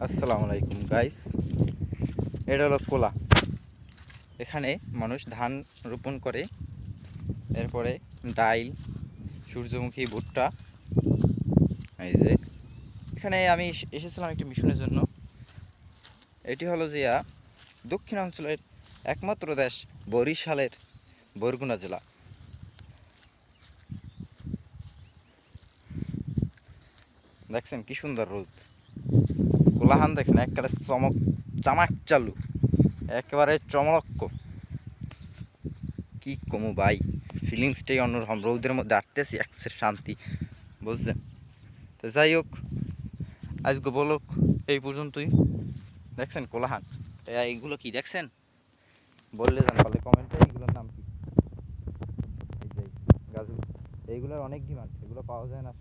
আসসালামু আলাইকুম গাইস। এটা হলো কোলা। এখানে মানুষ ধান রোপণ করে, এরপরে ডাইল, সূর্যমুখী, ভুট্টা। এই যে এখানে আমি এসেছিলাম একটি মিশনের জন্য। এটি হলো যে দক্ষিণাঞ্চলের একমাত্র দেশ বরিশালের বরগুনা জেলা। দেখছেন কি সুন্দর রোদ, কোলাহান দেখছেন একেবারে চামাক চালু, একেবারে চমলক্ক। কি কমু ভাই, ফিলিংসটাই অন্যরকম। রৌদের মধ্যে আটতেছি একসের শান্তি, বুঝছেন? তো যাই হোক, আজকে বলক এই পর্যন্তই। দেখছেন কোলাহান, এইগুলো কি দেখছেন বললে জান, পারলে কমেন্টে এইগুলোর নাম কি। এই যে গাছগুলো, এইগুলোর অনেক ডিমান্ড, এগুলো পাওয়া যায় না